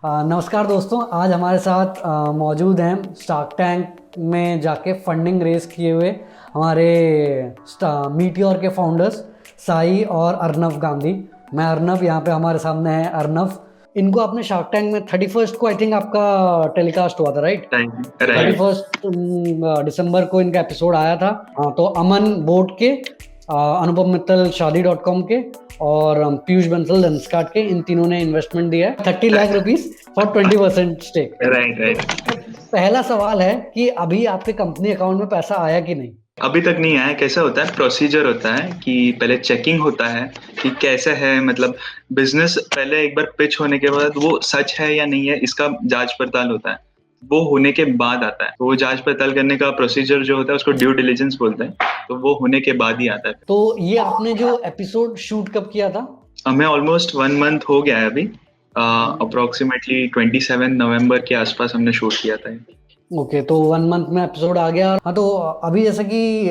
नमस्कार दोस्तों, आज हमारे साथ मौजूद हैं शार्क टैंक में जाके फंडिंग रेस किए हुए हमारे मीटियोर के फाउंडर्स साई और अर्नव गांधी। मैं अर्नव, यहाँ पे हमारे सामने है अर्नव। इनको आपने शार्क टैंक में 31 को आई थिंक आपका टेलीकास्ट हुआ था, राइट? राइट। 31 दिसंबर को इनका एपिसोड आया था। हाँ, तो अमन बोट के, अनुपम मित्तल शादी.com के और पीयूष बंसल लेंसकार्ट के, इन तीनों ने इन्वेस्टमेंट दिया है 30 lakh rupees for 20% stake. Right. पहला सवाल है कि अभी आपके कंपनी अकाउंट में पैसा आया कि नहीं? अभी तक नहीं आया। कैसा होता है, प्रोसीजर होता है कि पहले चेकिंग होता है कि कैसे है, मतलब बिजनेस पहले एक बार पिच होने के बाद वो सच है या नहीं है, इसका जांच पड़ताल होता है। वो होने के बाद आता है, तो वो जांच पड़ताल करने का प्रोसीजर जो होता है उसको ड्यू डिलिजेंस बोलते हैं। तो वो होने के बाद ही आता है। तो ये आपने जो एपिसोड शूट कब किया था? हमें ऑलमोस्ट 1 मंथ हो गया है अभी। अप्रोक्सीमेटली 27 नवंबर के आसपास हमने शूट किया था। ओके, तो 1 मंथ में एपिसोड आ गया। हाँ, तो अभी जैसे कि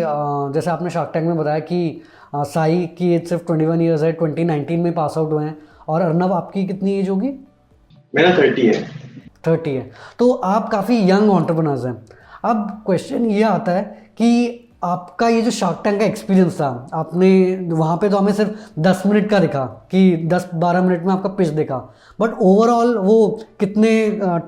जैसे आपने शार्क टैंक में बताया कि साई की एज सिर्फ 21 ईयर्स है, 2019 में पास आउट हुए हैं। और अर्नव, आपकी कितनी एज होगी? मेरा 30 है। 30 है, तो आप काफ़ी यंग एंटरप्रेन्योर्स हैं। अब क्वेश्चन ये आता है कि आपका ये जो शार्क टैंक का एक्सपीरियंस था, आपने वहाँ पे तो हमें सिर्फ 10 मिनट का दिखा कि 10-12 मिनट में आपका पिच दिखा, बट ओवरऑल वो कितने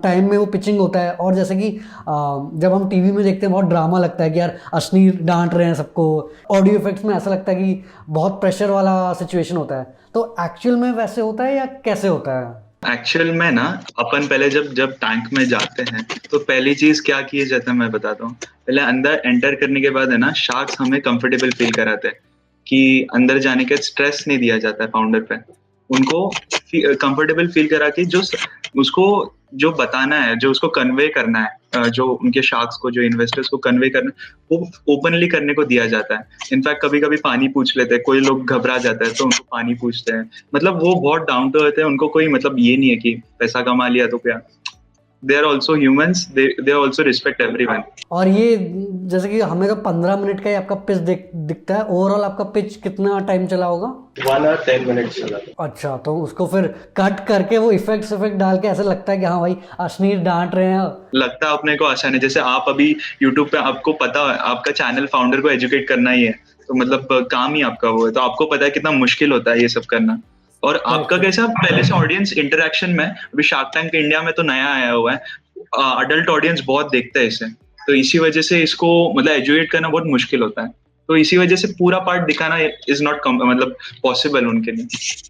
टाइम में वो पिचिंग होता है। और जैसे कि जब हम टीवी में देखते हैं बहुत ड्रामा लगता है कि यार अश्नीर डांट रहे हैं सबको, ऑडियो इफेक्ट्स में ऐसा लगता है कि बहुत प्रेशर वाला सिचुएशन होता है। तो एक्चुअल में वैसे होता है या कैसे होता है? एक्चुअल में ना, अपन पहले जब टैंक में जाते हैं तो पहली चीज क्या किए जाता है मैं बताता हूँ। पहले अंदर एंटर करने के बाद है ना, शार्क्स हमें कंफर्टेबल फील कराते हैं कि अंदर जाने का स्ट्रेस नहीं दिया जाता है फाउंडर पे। उनको कंफर्टेबल फील करा के जो उसको जो बताना है, जो उसको कन्वे करना है, जो उनके शार्क्स को, जो इन्वेस्टर्स को कन्वे करना है, वो ओपनली करने को दिया जाता है। इनफैक्ट कभी कभी पानी पूछ लेते हैं, कोई लोग घबरा जाता है तो उनको पानी पूछते हैं। मतलब वो बहुत डाउन टू अर्थ है, उनको कोई मतलब ये नहीं है कि पैसा कमा लिया तो क्या। They are also humans, they also respect everyone. और ये जैसे कि हमें तो 15 मिनट का ही आपका पिच दिखता है, ओवरऑल आपका पिच कितना टाइम चला होगा? 1 hour 10 minutes चला। अच्छा, तो उसको फिर कट करके वो इफेक्ट डाल के ऐसा लगता है कि हाँ भाई अश्नीर डांट रहे हैं। लगता है अपने को आसान है। जैसे आप अभी यूट्यूब पे, आपको पता है आपका चैनल फाउंडर को एजुकेट करना ही है, तो मतलब काम ही आपका वो है, तो आपको पता है कितना मुश्किल होता है ये सब करना। और आपका कैसा पहले से ऑडियंस इंटरेक्शन में, अभी शार्क टैंक इंडिया में तो नया आया हुआ है, अडल्ट ऑडियंस बहुत देखता है इसे, तो इसी वजह से इसको मतलब एजुकेट करना बहुत मुश्किल होता है। तो इसी वजह से पूरा पार्ट दिखाना इज नॉट मतलब पॉसिबल उनके लिए।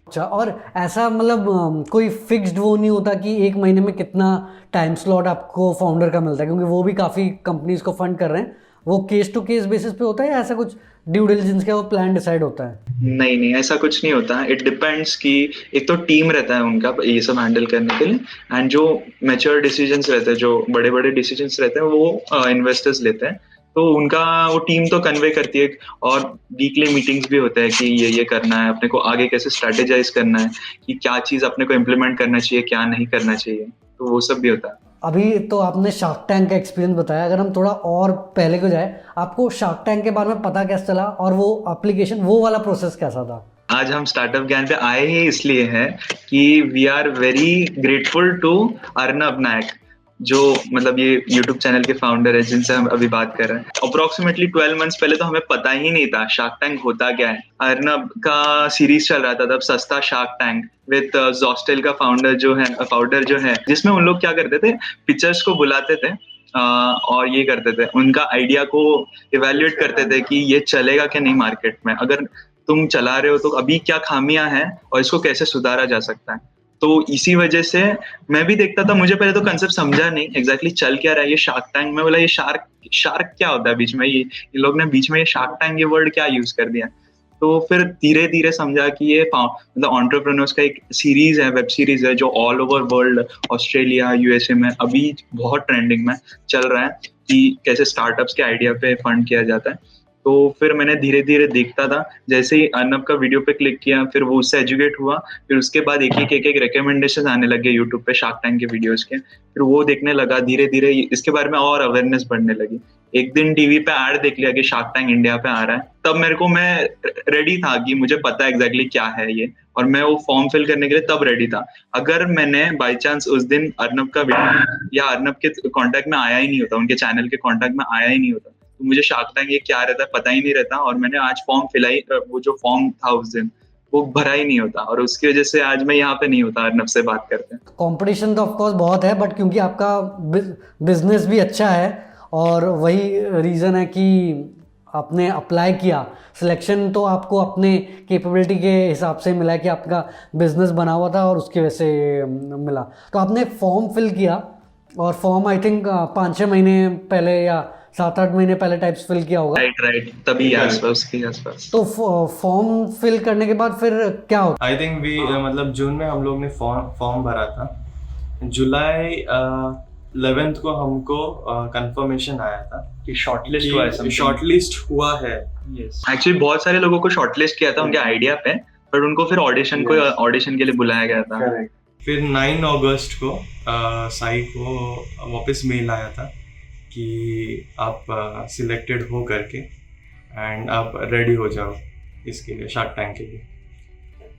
अच्छा, और ऐसा मतलब कोई फिक्स्ड वो नहीं होता कि एक महीने में कितना टाइम स्लॉट आपको फाउंडर का मिलता है, क्योंकि वो भी काफ़ी कंपनीज को फंड कर रहे हैं। वो केस टू केस बेसिस पे होता है या ऐसा कुछ ड्यू डिलिजेंस का वो प्लान डिसाइड होता है? नहीं नहीं, ऐसा कुछ नहीं होता है। इट डिपेंड्स कि एक तो टीम रहता है उनका ये सब हैंडल करने के लिए, एंड जो मैच्योर डिसीजंस रहते हैं, जो बड़े बड़े डिसीजंस रहते हैं, वो इन्वेस्टर्स लेते हैं। तो उनका वो टीम तो कन्वे करती है। और वीकली मीटिंग्स भी होते हैं कि ये करना है, अपने को आगे कैसे स्ट्रेटेजाइज करना है, कि क्या चीज अपने को इम्प्लीमेंट करना चाहिए, क्या नहीं करना चाहिए, तो वो सब भी होता है। अभी तो आपने शार्क टैंक का एक्सपीरियंस बताया, अगर हम थोड़ा और पहले को जाए, आपको शार्क टैंक के बारे में पता कैसे चला और वो एप्लीकेशन, वो वाला प्रोसेस कैसा था? आज हम स्टार्टअप ज्ञान पे आए ही इसलिए हैं कि we are very grateful to Arnab Nayak, जो मतलब ये YouTube चैनल के फाउंडर है, जिनसे हम अभी बात कर रहे हैं। अप्रोक्सीमेटली 12 मंथ्स पहले तो हमें पता ही नहीं था शार्क टैंक होता क्या है। अर्नब का सीरीज चल रहा था तब, सस्ता शार्क टैंक, विद जोस्टेल का फाउंडर जो है, जिसमें उन लोग क्या करते थे, पिक्चर्स को बुलाते थे और ये करते थे, उनका आइडिया को इवेल्युएट करते थे कि ये चलेगा क्या नहीं मार्केट में, अगर तुम चला रहे हो तो अभी क्या खामियां हैं और इसको कैसे सुधारा जा सकता है। तो इसी वजह से मैं भी देखता था। मुझे पहले तो कंसेप्ट समझा नहीं एग्जैक्टली चल क्या रहा है ये शार्क टैंक में। बोला ये शार्क क्या होता है बीच में, ये लोग ने बीच में ये शार्क टैंक ये वर्ड क्या यूज कर दिया। तो फिर धीरे धीरे समझा कि ये मतलब एंटरप्रेन्योर्स का एक सीरीज है, वेब सीरीज है, जो all over world, Australia, USA में अभी बहुत ट्रेंडिंग में चल रहा है कि कैसे स्टार्टअप्स के आइडिया पे फंड किया जाता है। तो फिर मैंने धीरे धीरे देखता था, जैसे ही अर्नब का वीडियो पे क्लिक किया, फिर वो उससे एजुकेट हुआ। फिर उसके बाद एक रिकमेंडेशन आने लगे यूट्यूब पे शार्क टैंक के वीडियोस के, फिर वो देखने लगा। धीरे धीरे इसके बारे में और अवेयरनेस बढ़ने लगी एक दिन टीवी पे ऐड देख लिया कि शार्क टैंक इंडिया पे आ रहा है, तब मैं रेडी था कि मुझे पता है एग्जैक्टली क्या है ये, और मैं वो फॉर्म फिल करने के लिए तब रेडी था। अगर मैंने बाय चांस उस दिन अर्नब का वीडियो या अर्नब के कांटेक्ट में आया ही नहीं होता, उनके चैनल के कांटेक्ट में आया ही नहीं होता, तो मुझे शार्क टैंक ये क्या रहता है पता ही नहीं रहता, और मैंने आज वो जो फॉर्म था उस दिन वो भरा ही नहीं होता, और उसकी वजह से आज मैं यहाँ पे नहीं होता अर्नब से बात करते। कंपटीशन तो ऑफ कोर्स बहुत है, बट क्योंकि आपका बिजनेस भी अच्छा है और वही रीज़न है कि आपने अप्लाई किया, सिलेक्शन तो आपको अपने कैपेबिलिटी के हिसाब से मिला है कि आपका बिजनेस बना हुआ था और उसकी वजह से मिला। तो आपने फॉर्म फिल किया, और फॉर्म आई थिंक 5-6 महीने पहले या 7-8 महीने पहले टाइप्स फिल किया होगा। राइट, तभी आसपास उसके आसपास। तो फॉर्म फिल करने के बाद फिर क्या होता? आई थिंक मतलब जून में हम लोग ने फॉर्म भरा था, जुलाई 11th को हमको कंफर्मेशन आया था कि शॉर्टलिस्ट हुआ है। यस, एक्चुअली बहुत सारे लोगों को शॉर्टलिस्ट किया था उनके आइडिया पे, पर उनको फिर ऑडिशन के लिए बुलाया गया था। करेक्ट। फिर 9 अगस्त को साई को वापस मेल आया था कि आप सिलेक्टेड हो करके एंड आप रेडी हो जाओ इसके लिए, शार्क टैंक के लिए।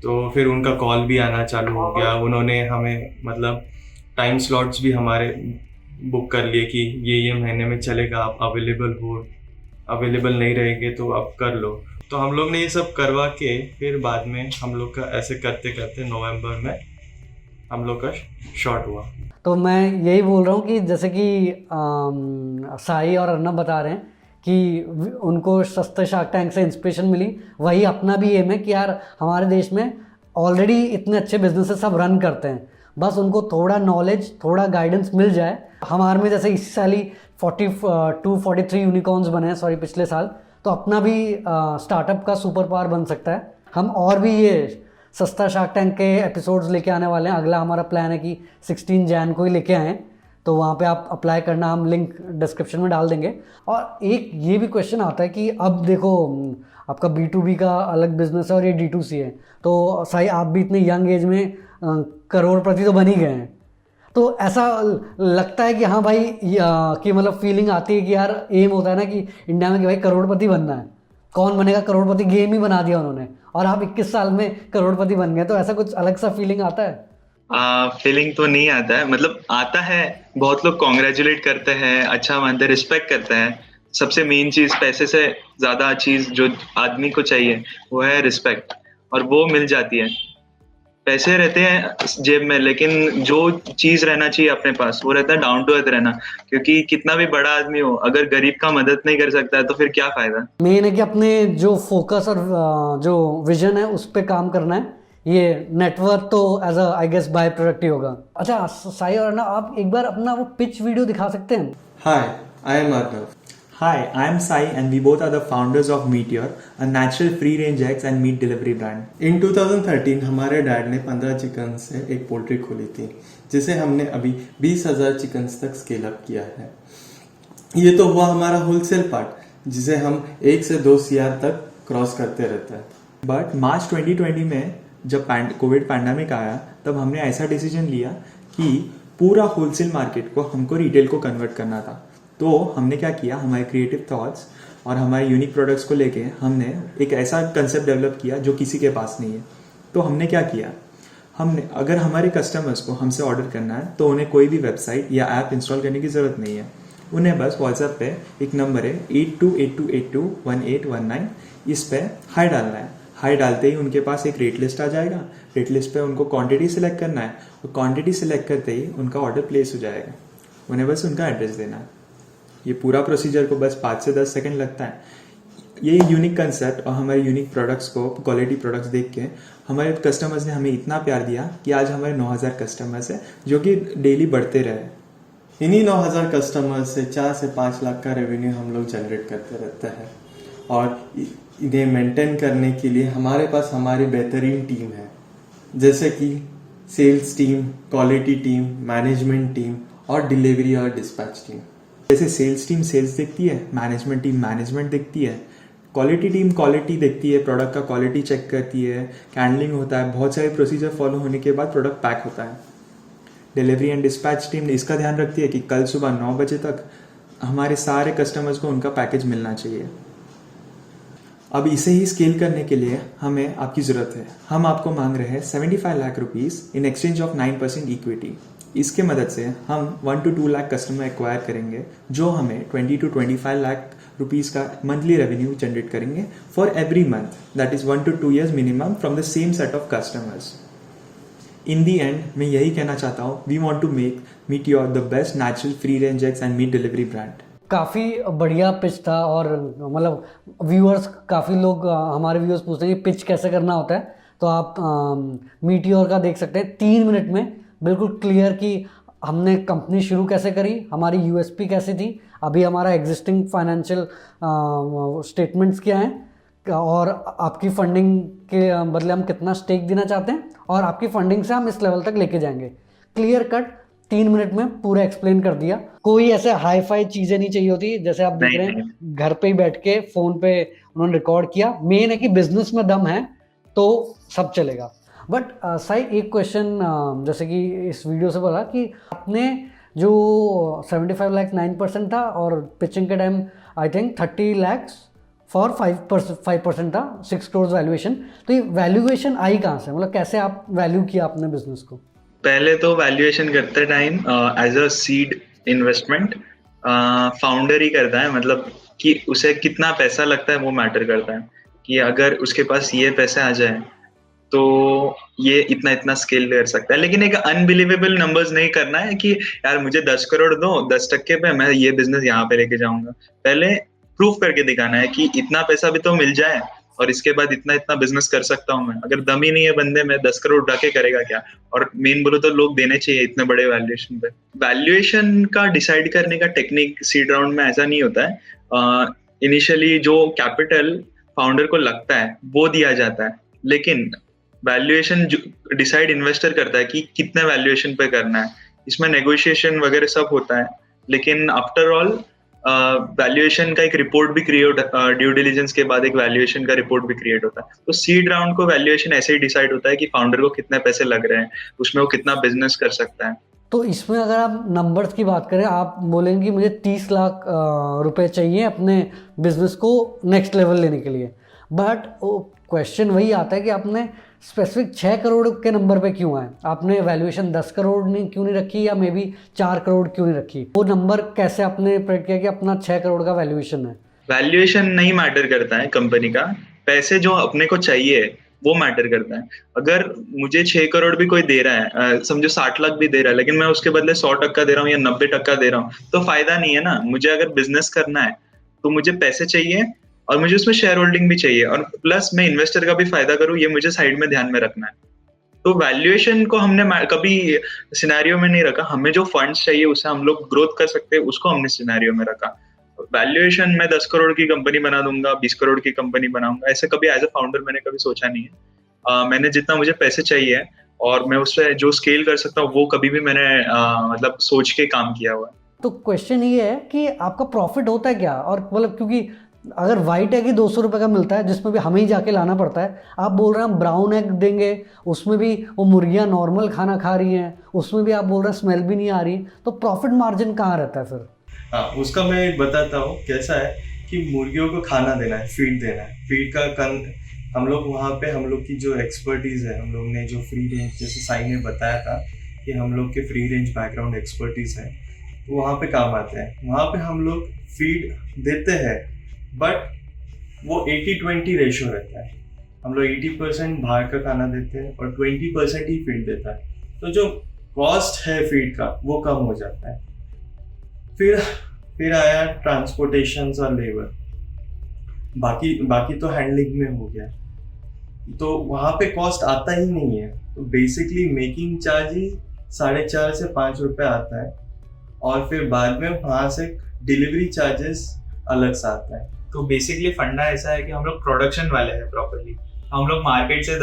तो फिर उनका कॉल भी आना चालू हो गया, उन्होंने हमें मतलब टाइम स्लॉट्स भी हमारे बुक कर लिए कि ये महीने में चलेगा, आप अवेलेबल नहीं रहेंगे तो आप कर लो। तो हम लोग ने ये सब करवा के फिर बाद में हम लोग का ऐसे करते करते नवंबर में हम लोग का शॉट हुआ। तो मैं यही बोल रहा हूँ कि जैसे कि साई और अर्नब बता रहे हैं कि उनको सस्ते शार्क टैंक से इंस्पिरेशन मिली, वही अपना भी एम है कि यार हमारे देश में ऑलरेडी इतने अच्छे बिजनेसेस सब रन करते हैं, बस उनको थोड़ा नॉलेज, थोड़ा गाइडेंस मिल जाए। हमारे में जैसे इस साल ही 42-43 यूनिकॉर्न्स बने हैं, सॉरी पिछले साल, तो अपना भी स्टार्टअप का सुपर पावर बन सकता है। हम और भी ये सस्ता शार्क टैंक के एपिसोड्स लेके आने वाले हैं। अगला हमारा प्लान है कि 16 जैन को ही लेके आएँ, तो वहाँ पे आप अप्लाई करना, हम लिंक डिस्क्रिप्शन में डाल देंगे। और एक ये भी क्वेश्चन आता है कि अब देखो आपका B2B का अलग बिजनेस है और ये D2C है, तो साई आप भी इतने यंग एज में करोड़पति तो बन ही गए हैं, तो ऐसा लगता है कि हाँ भाई कि मतलब फीलिंग आती है कि यार एम होता है ना कि इंडिया में कि भाई करोड़पति बनना है, कौन बनेगा करोड़पति गेम ही बना दिया उन्होंने, और आप 21 साल में करोड़पति बन गए, तो ऐसा कुछ अलग सा फीलिंग आता है? फीलिंग तो नहीं आता है, मतलब आता है, बहुत लोग कॉन्ग्रेचुलेट करते हैं, अच्छा मानते हैं, रिस्पेक्ट करते हैं। सबसे मेन चीज, पैसे से ज्यादा चीज जो आदमी को चाहिए वो है रिस्पेक्ट, और वो मिल जाती है। पैसे रहते हैं जेब में, लेकिन जो चीज रहना चाहिए अपने पास वो रहता है डाउन टू अर्थ रहना, क्योंकि कितना भी बड़ा आदमी हो अगर गरीब का मदद नहीं कर सकता है तो फिर क्या फायदा। मेन है कि अपने जो फोकस और जो विजन है उस पर काम करना है। ये नेटवर्क तो as a I guess by product ही होगा। अच्छा साई और अर्नब, आप एक बार अपना वो पिच वीडियो दिखा सकते हैं? Hi, I am Arnav. Hi, I am Sai and we both are the founders of Meteor, a natural free-range eggs and meat delivery brand. In 2013 हमारे डैड ने 15 चिकन से एक पोल्ट्री खोली थी, जिसे हमने अभी 20,000 चिकन तक स्केल अप किया है। ये तो हुआ हमारा होलसेल पार्ट, जिसे हम 1 से 2 CR तक क्रॉस करते रहते हैं। बट मार्च 2020 में जब कोविड पैंडेमिक आया, तब हमने ऐसा डिसीजन लिया कि पूरा होलसेल मार्केट को हमको रिटेल को कन्वर्ट करना था। तो हमने क्या किया, हमारे क्रिएटिव थॉट्स और हमारे यूनिक प्रोडक्ट्स को लेके हमने एक ऐसा कंसेप्ट डेवलप किया जो किसी के पास नहीं है। तो हमने क्या किया, हमने अगर हमारे कस्टमर्स को हमसे ऑर्डर करना है तो उन्हें कोई भी वेबसाइट या ऐप इंस्टॉल करने की ज़रूरत नहीं है। उन्हें बस व्हाट्सएप पे एक नंबर है 8282821819, इस पर हाई डालना है। हाई डालते ही उनके पास एक रेट लिस्ट आ जाएगा। रेट लिस्ट पे उनको क्वांटिटी सिलेक्ट करना है, और क्वांटिटी सिलेक्ट करते ही उनका ऑर्डर प्लेस हो जाएगा। उन्हें बस उनका एड्रेस देना है। ये पूरा प्रोसीजर को बस 5 से 10 सेकंड लगता है। ये यूनिक कंसेप्ट और हमारे यूनिक प्रोडक्ट्स को, क्वालिटी प्रोडक्ट्स देख के हमारे कस्टमर्स ने हमें इतना प्यार दिया कि आज हमारे 9,000 कस्टमर्स हैं जो कि डेली बढ़ते रहे। इन्हीं 9,000 कस्टमर्स से 4 से 5 लाख का रेवेन्यू हम लोग जनरेट करते रहते हैं, और इन्हें मेंटेन करने के लिए हमारे पास हमारी बेहतरीन टीम है, जैसे कि sales team, quality team, management team और डिलीवरी और डिस्पैच टीम। जैसे सेल्स टीम सेल्स देखती है, मैनेजमेंट टीम मैनेजमेंट देखती है, क्वालिटी टीम क्वालिटी देखती है, प्रोडक्ट का क्वालिटी चेक करती है, कैंडलिंग होता है, बहुत सारे प्रोसीजर फॉलो होने के बाद प्रोडक्ट पैक होता है। डिलीवरी एंड डिस्पैच टीम इसका ध्यान रखती है कि कल सुबह 9 बजे तक हमारे सारे कस्टमर्स को उनका पैकेज मिलना चाहिए। अब इसे ही स्केल करने के लिए हमें आपकी ज़रूरत है। हम आपको मांग रहे हैं 75 lakh rupees in exchange of 9% equity. इसके मदद से हम 1 to 2 लाख कस्टमर एक्वायर करेंगे, जो हमें 20 to 25 लाख रुपीस का मंथली रेवेन्यू जनरेट करेंगे for every month, that is 1 to 2 years minimum from the same set of customers. In the end मैं यही कहना चाहता हूँ, we want to make meat your the best natural free range eggs and meat delivery brand. काफ़ी बढ़िया pitch था और मतलब व्यूअर्स, काफ़ी लोग हमारे व्यूअर्स पूछते हैं कि पिच कैसे करना होता है, तो आप मीटियोर का देख सकते हैं 3 मिनट में बिल्कुल क्लियर कि हमने कंपनी शुरू कैसे करी, हमारी यूएसपी कैसी थी, अभी हमारा एग्जिस्टिंग फाइनेंशियल स्टेटमेंट्स क्या हैं और आपकी फंडिंग के बदले हम कितना स्टेक देना चाहते हैं और आपकी फंडिंग से हम इस लेवल तक लेके जाएंगे। क्लियर कट 3 मिनट में पूरा एक्सप्लेन कर दिया। कोई ऐसे हाई फाई चीज़ें नहीं चाहिए होती, जैसे आप देख रहे हैं घर पे ही बैठ के फ़ोन पे उन्होंने रिकॉर्ड किया। मेन है कि बिजनेस में दम है तो सब चलेगा। बट साई, एक क्वेश्चन, जैसे कि इस वीडियो से बोला कि आपने जो 75 लाख 9% था और पिचिंग के time I think 30 lakhs for 5% था, 6 crores वैल्यूएशन। तो ये वैल्यूएशन आई कहाँ से, मतलब कैसे आप वैल्यू किया अपने बिजनेस को? पहले तो वैल्यूएशन करते time as a seed investment founder ही करता है, मतलब कि उसे कितना पैसा लगता है वो मैटर करता है कि अगर उसके पास ये पैसे आ जाए तो ये इतना इतना स्केल कर सकता है। लेकिन एक अनबिलीवेबल नंबर्स नहीं करना है कि यार मुझे 10 करोड़ दो, 10% पे मैं ये बिजनेस यहाँ पे लेके जाऊंगा। पहले प्रूव करके दिखाना है कि इतना पैसा भी तो मिल जाए और इसके बाद इतना इतना बिजनेस कर सकता हूँ मैं। अगर दम ही नहीं है बंदे में, 10 करोड़ उठा के करेगा क्या? और मेन बोलो तो लोग देने चाहिए इतने बड़े वैल्यूएशन पे। वैल्यूएशन का डिसाइड करने का टेक्निक सीड राउंड में ऐसा नहीं होता है। इनिशियली जो कैपिटल फाउंडर को लगता है वो दिया जाता है, लेकिन वैल्यूएशन डिसाइड इन्वेस्टर करता है कि कितने वैल्यूएशन पे करना है। इसमें नेगोशिएशन वगैरह सब होता है, लेकिन आफ्टर ऑल वैल्यूएशन का एक रिपोर्ट भी क्रिएट, ड्यू डिलिजेंस के बाद एक वैल्यूएशन का रिपोर्ट भी क्रिएट होता है। तो सीड राउंड को वैल्यूएशन ऐसे ही डिसाइड होता है कि फाउंडर को कितने पैसे लग रहे हैं, उसमें वो कितना बिजनेस कर सकता है। तो इसमें अगर आप नंबर्स की बात करें, आप बोलेंगे कि मुझे 30 लाख रुपए चाहिए अपने बिजनेस को नेक्स्ट लेवल लेने के लिए, बट क्वेश्चन वही आता है कि आपने स्पेसिफिक 6 करोड़ के नंबर पे क्यों आए? आपने वैल्यूएशन 10 करोड़ क्यों नहीं रखी, या मे बी 4 करोड़ क्यों नहीं रखी? वो नंबर कैसे आपने प्रेडिक्ट किया कि अपना 6 करोड़ का वैल्यूएशन है? वैल्यूएशन नहीं मैटर करता है कंपनी का, पैसे जो अपने को चाहिए वो मैटर करता है। अगर मुझे 6 करोड़ भी कोई दे रहा है, समझो 60 लाख भी दे रहा है, लेकिन मैं उसके बदले 100% दे रहा हूँ या 90% दे रहा हूँ, तो फायदा नहीं है ना। मुझे अगर बिजनेस करना है तो मुझे पैसे चाहिए और मुझे उसमें शेयर होल्डिंग भी चाहिए, और प्लस मैं इन्वेस्टर का भी फायदा करूँ, ये मुझे साइड में ध्यान में रखना है। तो वैल्यूएशन को हमने कभी सिनेरियो में नहीं रखा। हमें जो फंड्स चाहिए उससे हम लोग ग्रोथ कर सकते हैं, उसको हमने सिनेरियो में रखा। वैल्यूएशन मैं 10 करोड़ की कंपनी बना दूंगा, 20 करोड़ की कंपनी बनाऊंगा, ऐसे कभी एज अ फाउंडर मैंने कभी सोचा नहीं है। मैंने जितना मुझे पैसे चाहिए और मैं उससे जो स्केल कर सकता हूँ वो कभी भी मैंने मतलब सोच के काम किया हुआ है। तो क्वेश्चन ये है कि आपका प्रॉफिट होता है क्या? और मतलब क्योंकि अगर वाइट एग ही 200 रुपये का मिलता है, जिसमें भी हमें ही जाके लाना पड़ता है, आप बोल रहे हैं हम ब्राउन एग देंगे, उसमें भी वो मुर्गियाँ नॉर्मल खाना खा रही हैं, उसमें भी आप बोल रहे हैं स्मेल भी नहीं आ रही, तो प्रॉफिट मार्जिन कहाँ रहता है फिर? हाँ, उसका मैं एक बताता हूँ। कैसा है कि मुर्गियों को खाना देना है, फीड देना है। फीड का हम लोग वहाँ पे, हम लोग की जो एक्सपर्टीज है, हम लोग ने जो फ्री रेंज, जैसे साई ने बताया था कि हम लोग के फ्री रेंज बैकग्राउंड एक्सपर्टीज है, तो वहाँ पे काम आते हैं। वहाँ पे हम लोग फीड देते हैं, बट वो 80-20 रेशो रहता है। हम लोग 80% बाहर का खाना देते हैं और 20% ही फीड देता है। तो जो कॉस्ट है फीड का वो कम हो जाता है। फिर आया ट्रांसपोर्टेशन और लेबर, बाकी तो हैंडलिंग में हो गया, तो वहाँ पे कॉस्ट आता ही नहीं है। तो बेसिकली मेकिंग चार्ज ही 4.5 से 5 रुपए आता है, और फिर बाद में वहाँ से डिलीवरी चार्जेस अलग से आता है। तो बेसिकली फंडा ऐसा है कि हम लोग प्रोडक्शन वाले हैं प्रॉपरली। हम लोग मार्केट से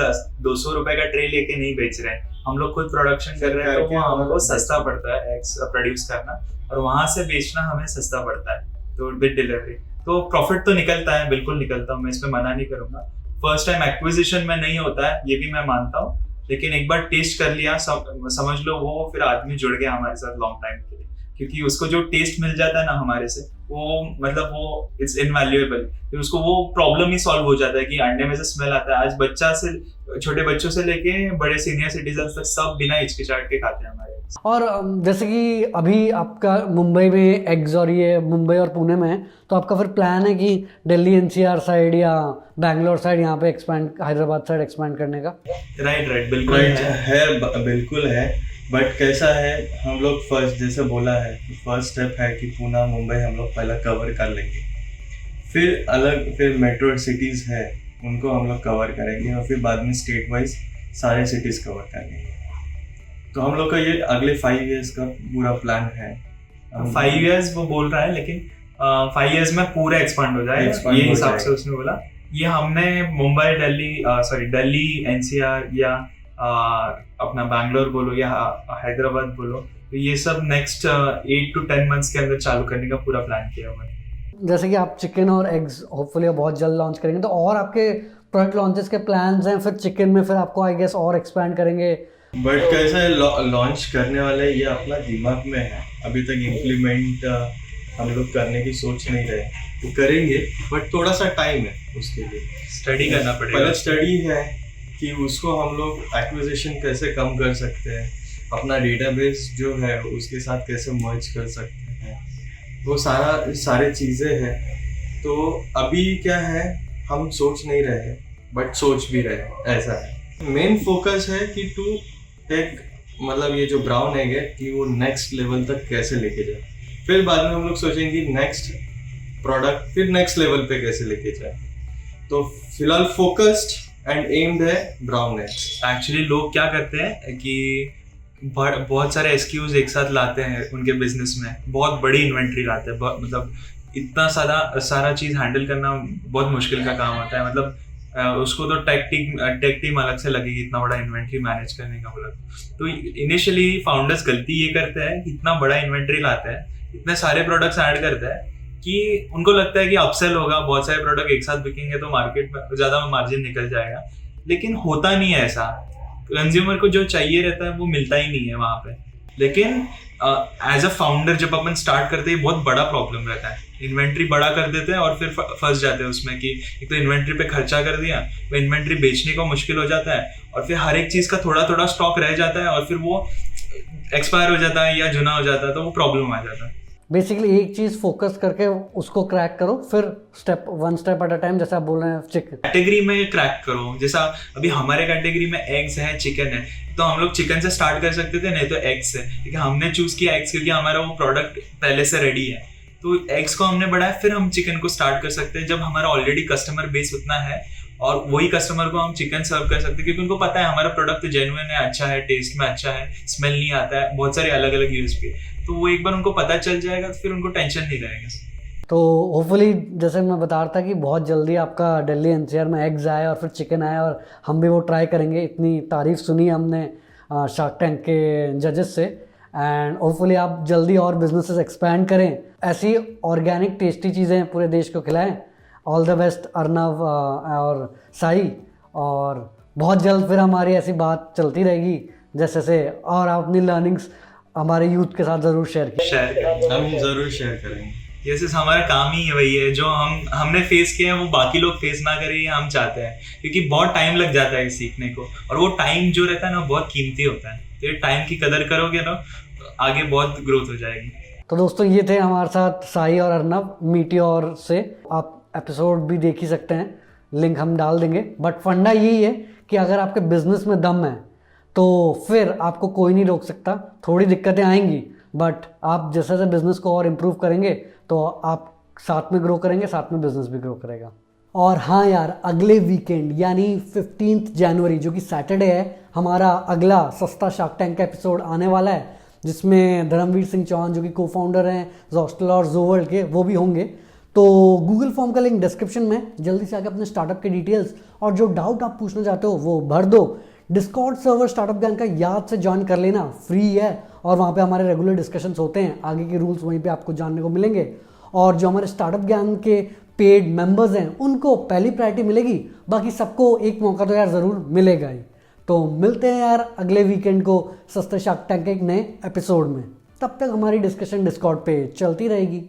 200 रुपए का ट्रे लेके नहीं बेच रहे हैं, हम लोग खुद प्रोडक्शन कर रहे हैं, तो वो हमको सस्ता पड़ता है एग्स प्रोड्यूस करना, और वहां से बेचना हमें सस्ता पड़ता है, तो विद डिलीवरी। तो प्रॉफिट तो निकलता है, बिल्कुल निकलता हूँ, मैं इसमें मना नहीं करूंगा। फर्स्ट टाइम एक्विजिशन में नहीं होता है, ये भी मैं मानता हूँ, लेकिन एक बार टेस्ट कर लिया, समझ लो वो फिर आदमी जुड़ गया हमारे साथ लॉन्ग टाइम के लिए। क्योंकि उसको जो टेस्ट मिल जाता है ना हमारे से, वो मतलब वो इट्स इनवैल्यूएबल। फिर उसको वो प्रॉब्लम ही सॉल्व हो जाता है कि अंडे में से स्मेल आता है। आज बच्चा से छोटे बच्चों से लेके बड़े सीनियर सिटीजन तक सब बिना हिचकिचाहट के खाते हैं हमारे। और जैसे कि अभी आपका मुंबई में एग्स और ये मुंबई और पुणे में है, तो आपका फिर प्लान है कि दिल्ली एनसीआर साइड या बैंगलोर साइड यहाँ पे एक्सपैंड, हैदराबाद साइड एक्सपैंड करने का? राइट बिल्कुल बिल्कुल है। बट कैसा है, हम लोग फर्स्ट जैसे बोला है, फर्स्ट स्टेप है कि पुणे मुंबई हम लोग पहला कवर कर लेंगे, फिर मेट्रो सिटीज़ है उनको हम लोग कवर करेंगे, और फिर बाद में स्टेट वाइज सारे सिटीज़ कवर करेंगे। तो हम लोग का ये अगले 5 years का पूरा प्लान है। 5 years वो बोल रहा है, लेकिन 5 years में पूरा एक्सपांड हो जाए, ये हिसाब से उसने बोला। ये हमने मुंबई दिल्ली एनसीआर या अपना बैंगलोर बोलो या हैदराबाद बोलो, तो ये सब नेक्स्ट 8 to 10 months के अंदर चालू करने का पूरा प्लान किया हुआ है। जैसे कि आप चिकन और एग्स होपफुली बहुत जल्द लॉन्च करेंगे, तो और आपके प्रोडक्ट लॉन्चेस के प्लान्स हैं? फिर चिकन में फिर आपको आई गेस और एक्सपैंड करेंगे? बट कैसा है, लॉन्च करने वाले ये अपना दिमाग में है, अभी तक इम्प्लीमेंट हम लोग करने की सोच नहीं रहे, तो करेंगे बट थोड़ा सा टाइम है उसके लिए, स्टडी करना पड़ेगा। पहले स्टडी है कि उसको हम लोग एक्विजिशन कैसे कम कर सकते हैं, अपना डेटाबेस जो है उसके साथ कैसे मर्ज कर सकते हैं, वो सारे चीज़ें हैं। तो अभी क्या है, हम सोच नहीं रहे बट सोच भी रहे, ऐसा है। मेन फोकस है कि टू टेक, मतलब ये जो ब्राउन एग है कि वो नेक्स्ट लेवल तक कैसे लेके जाए, फिर बाद में हम लोग सोचेंगे नेक्स्ट प्रोडक्ट फिर नेक्स्ट लेवल पे कैसे लेके जाए। तो फिलहाल फोकस्ड एंड एम्ड है ब्राउन एग्स। एक्चुअली लोग क्या करते हैं कि बहुत सारे एसक्यूज एक साथ लाते हैं उनके बिजनेस में, बहुत बड़ी इन्वेंट्री लाते हैं, मतलब इतना सारा चीज़ हैंडल करना बहुत मुश्किल का काम होता है। मतलब उसको तो टेक टीम अलग से लगेगी इतना बड़ा इन्वेंट्री मैनेज करने का बोला। तो इनिशियली फाउंडर्स गलती ये करते हैं कि इतना बड़ा इन्वेंट्री लाते हैं, इतने सारे प्रोडक्ट्स ऐड करते हैं कि उनको लगता है कि अपसेल होगा, बहुत सारे प्रोडक्ट एक साथ बिकेंगे तो मार्केट में ज़्यादा मार्जिन निकल जाएगा, लेकिन होता नहीं है ऐसा। कंज्यूमर को जो चाहिए रहता है वो मिलता ही नहीं है वहाँ पे। लेकिन एज अ फाउंडर जब अपन स्टार्ट करते हैं बहुत बड़ा प्रॉब्लम रहता है, इन्वेंट्री बड़ा कर देते हैं और फिर फंस जाते हैं उसमें कि एक तो इन्वेंट्री पे खर्चा कर दिया, वो इन्वेंट्री बेचने को मुश्किल हो जाता है, और फिर हर एक चीज़ का थोड़ा थोड़ा स्टॉक रह जाता है और फिर वो एक्सपायर हो जाता है या जुना हो जाता है, तो वो प्रॉब्लम आ जाता है। बेसिकली एक चीज़ फोकस करके उसको क्रैक करो, फिर one step at a time, जैसे आप बोल रहे हैं चिकन कैटेगरी में क्रैक करो। जैसा अभी हमारे कैटेगरी में एग्स है, चिकन है, तो हम लोग चिकन से स्टार्ट कर सकते थे, नहीं तो एग्स से, लेकिन हमने चूज किया एग्स क्योंकि हमारा वो प्रोडक्ट पहले से रेडी है। तो एग्स को हमने बढ़ाया, फिर हम चिकन को स्टार्ट कर सकते हैं जब हमारा ऑलरेडी कस्टमर बेस उतना है, और वही कस्टमर को हम चिकन सर्व कर सकते हैं क्योंकि उनको पता है हमारा प्रोडक्ट जेन्युइन है, अच्छा है, टेस्ट में अच्छा है, स्मेल नहीं आता है, बहुत सारे अलग अलग यूएसपी, तो वो एक बार उनको पता चल जाएगा तो फिर उनको टेंशन नहीं रहेगा। तो होपफुली जैसे मैं बता रहा था कि बहुत जल्दी आपका दिल्ली एनसीआर में एग्स आए और फिर चिकन आए, और हम भी वो ट्राई करेंगे। इतनी तारीफ सुनी हमने शार्क टैंक के जजेस से, एंड होपफुली आप जल्दी और बिजनेसेस एक्सपैंड करें, ऐसी ऑर्गेनिक टेस्टी चीज़ें पूरे देश को खिलाएं। ऑल द बेस्ट अर्नव और साई, और बहुत जल्द फिर हमारी ऐसी बात चलती रहेगी जैसे से, और आप अपनी लर्निंग्स हमारे यूथ के साथ ज़रूर शेयर करें। हम ज़रूर शेयर करेंगे। ये सिर्फ हमारा काम ही है, वही है जो हमने फेस किया है वो बाकी लोग फेस ना करें, ये हम चाहते हैं, क्योंकि बहुत टाइम लग जाता है सीखने को, और वो टाइम जो रहता है ना बहुत कीमती होता है। तो ये टाइम की कदर करोगे ना तो आगे बहुत ग्रोथ हो जाएगी। तो दोस्तों ये थे हमारे साथ साई और अर्नव मीटियोर से। आप एपिसोड भी देख ही सकते हैं, लिंक हम डाल देंगे। बट फंडा यही है कि अगर आपके बिजनेस में दम है तो फिर आपको कोई नहीं रोक सकता। थोड़ी दिक्कतें आएंगी, बट आप जैसे जैसे बिजनेस को और इम्प्रूव करेंगे तो आप साथ में ग्रो करेंगे, साथ में बिजनेस भी ग्रो करेगा। और हाँ यार, अगले वीकेंड यानी 15 जनवरी जो कि सैटरडे है, हमारा अगला सस्ता शार्क टैंक का एपिसोड आने वाला है, जिसमें धर्मवीर सिंह चौहान जो कि को फाउंडर हैं ज़ोस्टल और ज़ोवर्ल्ड के, वो भी होंगे। तो गूगल फॉर्म का लिंक डिस्क्रिप्शन में, जल्दी से आके अपने स्टार्टअप के डिटेल्स और जो डाउट आप पूछना चाहते हो वो भर दो। डिस्कॉर्ड सर्वर स्टार्टअप गैंग का याद से ज्वाइन कर लेना, फ्री है, और वहाँ पे हमारे रेगुलर डिस्कशंस होते हैं, आगे के रूल्स वहीं पे आपको जानने को मिलेंगे। और जो हमारे स्टार्टअप गैंग के पेड मेंबर्स हैं उनको पहली प्रायोरिटी मिलेगी, बाकी सबको एक मौका तो यार ज़रूर मिलेगा ही। तो मिलते हैं यार अगले वीकेंड को सस्ते शार्क टैंक के एक नए एपिसोड में। तब तक हमारी डिस्कशन डिस्कॉर्ड पे चलती रहेगी।